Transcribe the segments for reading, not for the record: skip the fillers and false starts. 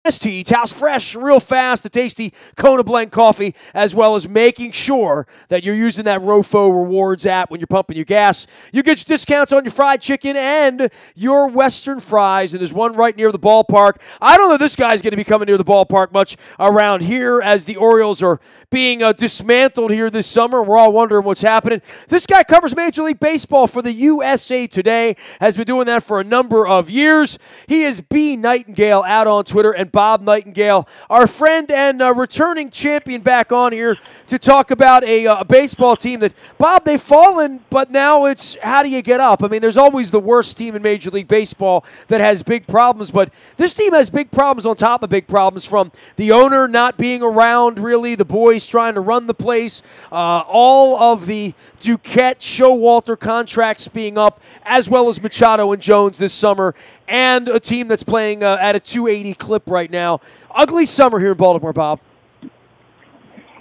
WNST, Taos Fresh, real fast, the tasty Kona Blend coffee, as well as making sure that you're using that Rofo Rewards app when you're pumping your gas. You get your discounts on your fried chicken and your Western fries, and there's one right near the ballpark. I don't know if this guy's going to be coming near the ballpark much around here as the Orioles are being dismantled here this summer. We're all wondering what's happening. This guy covers Major League Baseball for the USA Today, has been doing that for a number of years. He is B. Nightingale out on Twitter, and Bob Nightingale, our friend and returning champion, back on here to talk about a baseball team that, Bob, they've fallen, but now it's how do you get up? I mean, there's always the worst team in Major League Baseball that has big problems, but this team has big problems on top of big problems, from the owner not being around, really, the boys trying to run the place, all of the Duquette, Showalter contracts being up, as well as Machado and Jones this summer, and a team that's playing at a 280 clip right now. Ugly summer here in Baltimore, Bob.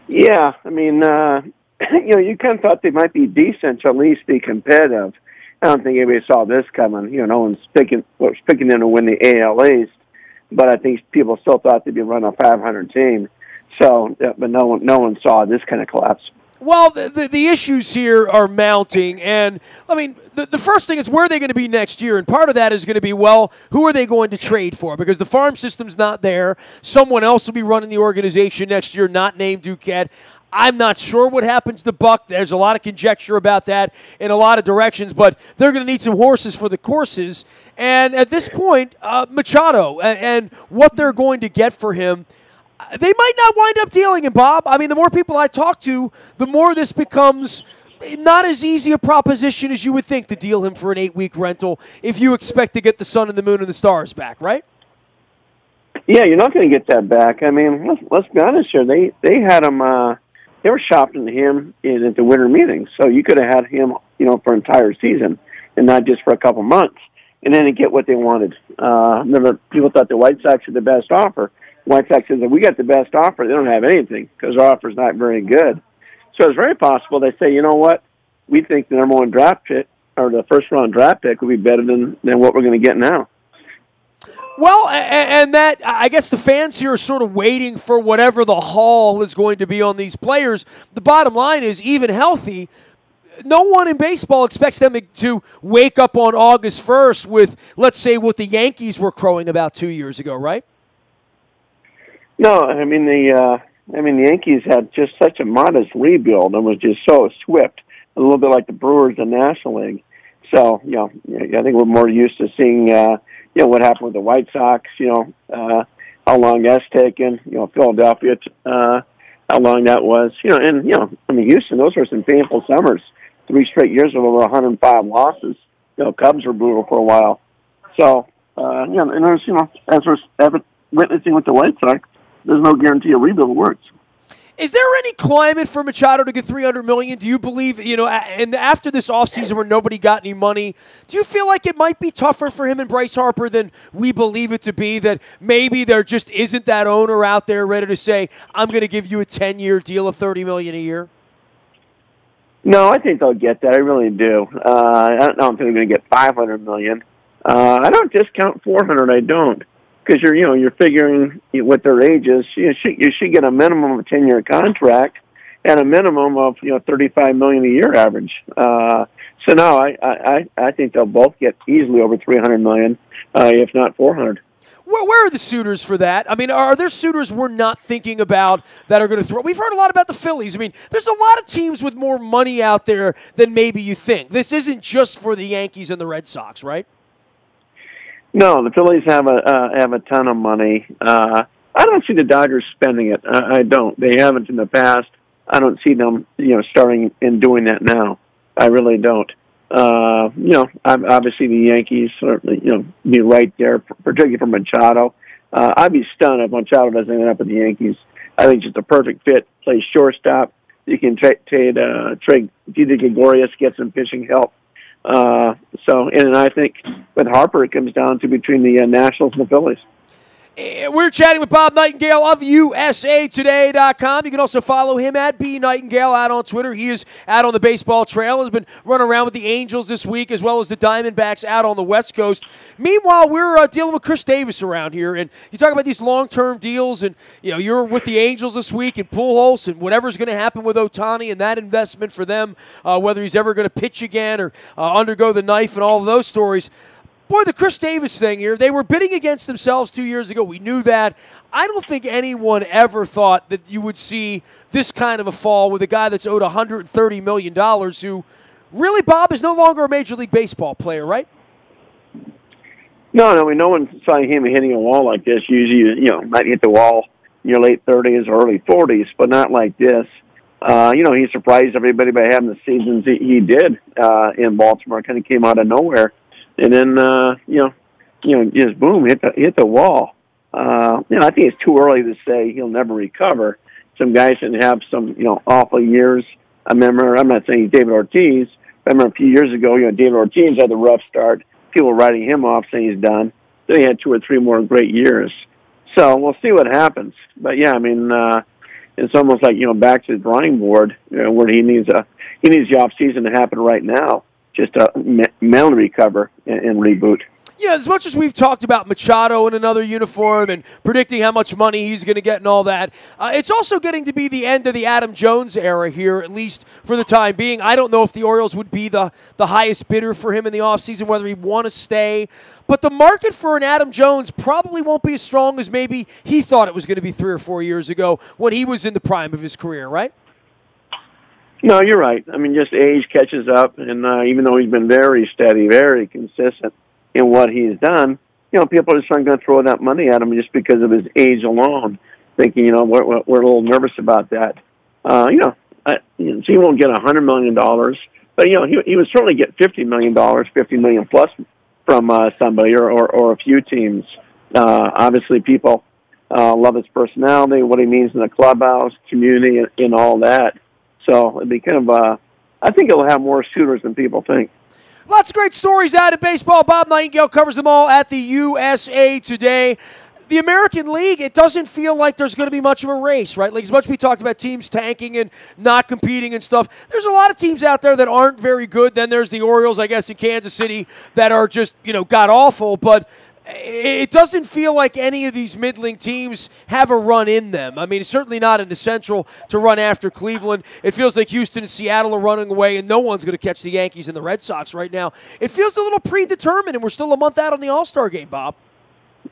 Yeah, I mean, you kind of thought they might be decent to at least be competitive. I don't think anybody saw this coming. No one's picking them to win the AL East, but I think people still thought they'd be running a 500 team. So, but no one saw this kind of collapse. Well, the issues here are mounting, and, I mean, the first thing is where are they going to be next year, and part of that is going to be, well, who are they going to trade for? Because the farm system's not there. Someone else will be running the organization next year, not named Duquette. I'm not sure what happens to Buck. There's a lot of conjecture about that in a lot of directions, but they're going to need some horses for the courses. And at this point, Machado and what they're going to get for him, they might not wind up dealing him, Bob. I mean, the more people I talk to, the more this becomes not as easy a proposition as you would think to deal him for an 8-week rental if you expect to get the sun and the moon and the stars back, right? Yeah, you're not going to get that back. I mean, let's be honest here. They had him. They were shopping him at the winter meetings, so you could have had him, for an entire season and not just for a couple months, and then to get what they wanted. Remember, people thought the White Sox had the best offer. White Sox says, if we got the best offer, they don't have anything because our offer's not very good. So it's very possible they say, you know what, we think the number one draft pick or the first-round draft pick will be better than what we're going to get now. Well, and that, I guess the fans here are sort of waiting for whatever the haul is going to be on these players. The bottom line is, even healthy, no one in baseball expects them to wake up on August 1st with, let's say, what the Yankees were crowing about 2 years ago, right? No, I mean the Yankees had just such a modest rebuild and was just so swift, a little bit like the Brewers in the National League. So, I think we're more used to seeing, what happened with the White Sox. How long that's taken. Philadelphia, how long that was. Houston. Those were some painful summers. 3 straight years of over 105 losses. Cubs were brutal for a while. So, and there's, as we're witnessing with the White Sox, there's no guarantee a rebuild works. Is there any climate for Machado to get $300 million? Do you believe, and after this offseason where nobody got any money, do you feel like it might be tougher for him and Bryce Harper than we believe it to be, that maybe there just isn't that owner out there ready to say, I'm going to give you a 10-year deal of $30 million a year? No, I think they'll get that. I really do. I don't know if they're going to get $500 million. I don't discount $400. I don't. Because you're figuring what their age is. You should get a minimum of a 10-year contract and a minimum of $35 million a year average. So no, I think they'll both get easily over $300 million, if not $400. Where are the suitors for that? I mean, are there suitors we're not thinking about that are going to throw? We've heard a lot about the Phillies. I mean, there's a lot of teams with more money out there than maybe you think. This isn't just for the Yankees and the Red Sox, right? No, the Phillies have a ton of money. I don't see the Dodgers spending it. I don't. They haven't in the past. I don't see them, starting and doing that now. I really don't. Obviously the Yankees are, be right there, particularly for Machado. I'd be stunned if Machado doesn't end up with the Yankees. I think just a perfect fit. Plays shortstop. You can trade Didi Gregorius, get some pitching help. And I think with Harper, it comes down to between the Nationals and the Phillies. We're chatting with Bob Nightingale of USAtoday.com. You can also follow him at B Nightingale out on Twitter. He is out on the baseball trail, has been running around with the Angels this week as well as the Diamondbacks out on the West Coast. Meanwhile, we're dealing with Chris Davis around here, and you talk about these long-term deals, and you're with the Angels this week and Pujols and whatever's going to happen with Ohtani and that investment for them, whether he's ever going to pitch again or undergo the knife and all of those stories. Boy, the Chris Davis thing here, they were bidding against themselves 2 years ago. We knew that. I don't think anyone ever thought that you would see this kind of a fall with a guy that's owed $130 million who really, Bob, is no longer a Major League Baseball player, right? No, no one saw him hitting a wall like this. Usually, might hit the wall in your late 30s or early 40s, but not like this. He surprised everybody by having the seasons he did in Baltimore. Kind of came out of nowhere. And then, just boom, hit the wall. I think it's too early to say he'll never recover. Some guys can have some, awful years. I'm not saying David Ortiz. I remember a few years ago, David Ortiz had a rough start. People were writing him off saying he's done. Then he had 2 or 3 more great years. So we'll see what happens. But yeah, it's almost like, back to the drawing board, where he needs the off season to happen right now. Just to mentally recover and reboot. Yeah, as much as we've talked about Machado in another uniform and predicting how much money he's going to get and all that, it's also getting to be the end of the Adam Jones era here, at least for the time being. I don't know if the Orioles would be the highest bidder for him in the offseason, whether he'd want to stay. But the market for an Adam Jones probably won't be as strong as maybe he thought it was going to be 3 or 4 years ago when he was in the prime of his career, right? No, you're right. Just age catches up, and even though he's been very steady, very consistent in what he's done, people are just not going to throw that money at him just because of his age alone, thinking, we're a little nervous about that. So he won't get $100 million, but, he would certainly get $50 million, $50 million plus from somebody or a few teams. Obviously, people love his personality, what he means in the clubhouse, community, and all that. So it'd be kind of I think it'll have more suitors than people think. Lots of great stories out of baseball. Bob Nightingale covers them all at the USA Today. The American League, it doesn't feel like there's going to be much of a race, right? Like as much as we talked about teams tanking and not competing and stuff, there's a lot of teams out there that aren't very good. Then there's the Orioles, I guess, in Kansas City that are just, god-awful. But it doesn't feel like any of these middling teams have a run in them. It's certainly not in the Central to run after Cleveland. It feels like Houston and Seattle are running away, and no one's going to catch the Yankees and the Red Sox right now. It feels a little predetermined, and we're still a month out on the All-Star game, Bob.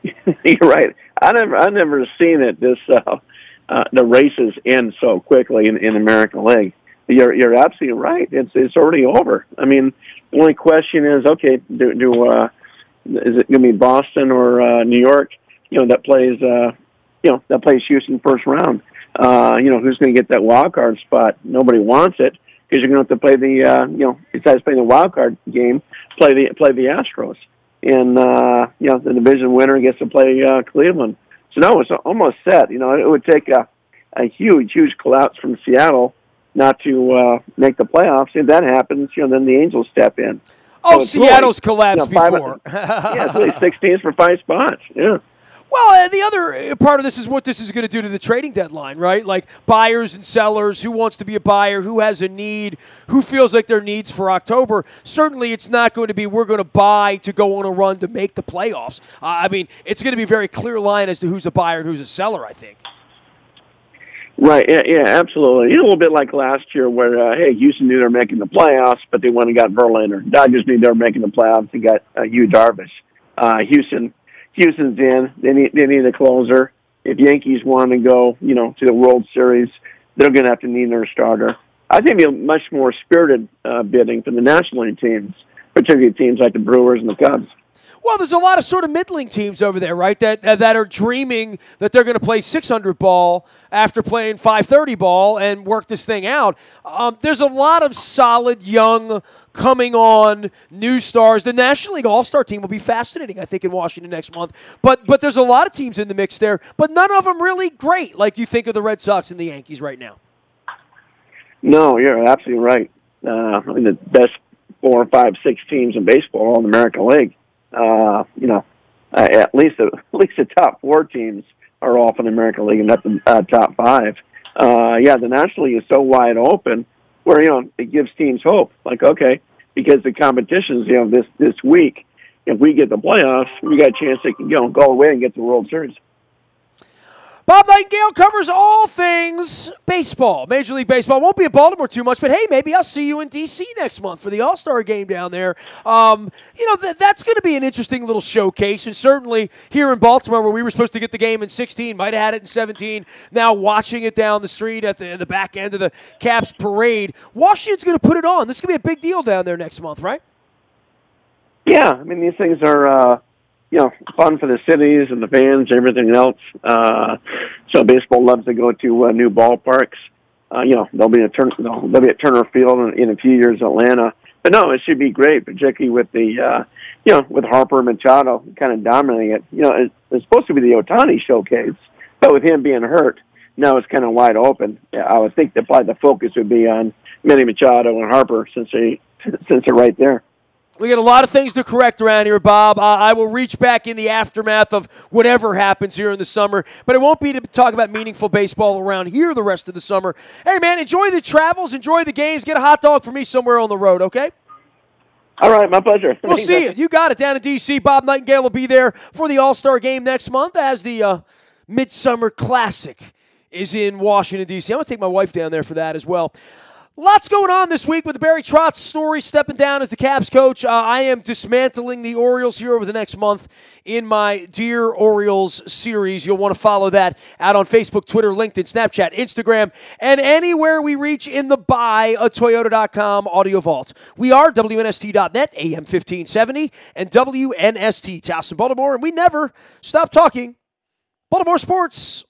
You're right. I've never seen it the races end so quickly in American League. You're absolutely right. It's already over. The only question is, okay, is it going to be Boston or New York? That plays Houston first round. Who's going to get that wild card spot? Nobody wants it because you're going to have to play besides playing the wild card game, play the Astros, and the division winner gets to play Cleveland. So no, it's almost set. It would take a huge collapse from Seattle not to make the playoffs. If that happens, then the Angels step in. Oh, so Seattle's really, collapsed before. It's really 6 teams for 5 spots. Yeah. Well, the other part of this is what this is going to do to the trading deadline, right? Like buyers and sellers, who wants to be a buyer, who has a need, who feels like their needs for October. Certainly it's not going to be we're going to buy to go on a run to make the playoffs. It's going to be a very clear line as to who's a buyer and who's a seller, I think. Right, yeah, absolutely. A little bit like last year where, Houston knew they were making the playoffs, but they went and got Verlander. Dodgers knew they were making the playoffs and got Yu Darvish. Houston's in. They need a closer. If Yankees want to go, to the World Series, they're going to have to need their starter. I think it'll be a much more spirited bidding from the National League teams, particularly teams like the Brewers and the Cubs. Well, there's a lot of sort of middling teams over there, right, that are dreaming that they're going to play 600 ball after playing 530 ball and work this thing out. There's a lot of solid, young, coming on new stars. The National League All-Star team will be fascinating, I think, in Washington next month. But there's a lot of teams in the mix there, but none of them really great, like you think of the Red Sox and the Yankees right now. No, you're absolutely right. The best 4, 5, 6 teams in baseball are all in the American League. at least the top 4 teams are all from the American League and not the top 5. The National League is so wide open where, it gives teams hope. Like, okay, because the competition's, this week, if we get the playoffs, we got a chance to, go away and get the World Series. Bob Nightingale covers all things baseball, Major League Baseball. Won't be in Baltimore too much, but hey, maybe I'll see you in D.C. next month for the All-Star game down there. That's going to be an interesting little showcase, and certainly here in Baltimore where we were supposed to get the game in 16, might have had it in 17, now watching it down the street at the back end of the Caps parade. Washington's going to put it on. This is going to be a big deal down there next month, right? Yeah, I mean, these things are fun for the cities and the fans and everything else. So baseball loves to go to new ballparks. They'll be at Turner Field in a few years in Atlanta. But no, it should be great, particularly with the with Harper and Machado kind of dominating it. It's supposed to be the Ohtani showcase, but with him being hurt, now it's kind of wide open. I would think that probably the focus would be on Manny Machado and Harper since they're right there. We got a lot of things to correct around here, Bob. I will reach back in the aftermath of whatever happens here in the summer, but it won't be to talk about meaningful baseball around here the rest of the summer. Hey, man, enjoy the travels, enjoy the games. Get a hot dog for me somewhere on the road, okay? All right, my pleasure. We'll see you. You got it down in D.C. Bob Nightingale will be there for the All-Star game next month as the Midsummer Classic is in Washington, D.C. I'm going to take my wife down there for that as well. Lots going on this week with the Barry Trotz story, stepping down as the Caps coach. I am dismantling the Orioles here over the next month in my Dear Orioles series. You'll want to follow that out on Facebook, Twitter, LinkedIn, Snapchat, Instagram, and anywhere we reach in the buyatoyota.com audio vault. We are WNST.net, AM 1570, and WNST, Towson, Baltimore, and we never stop talking Baltimore sports.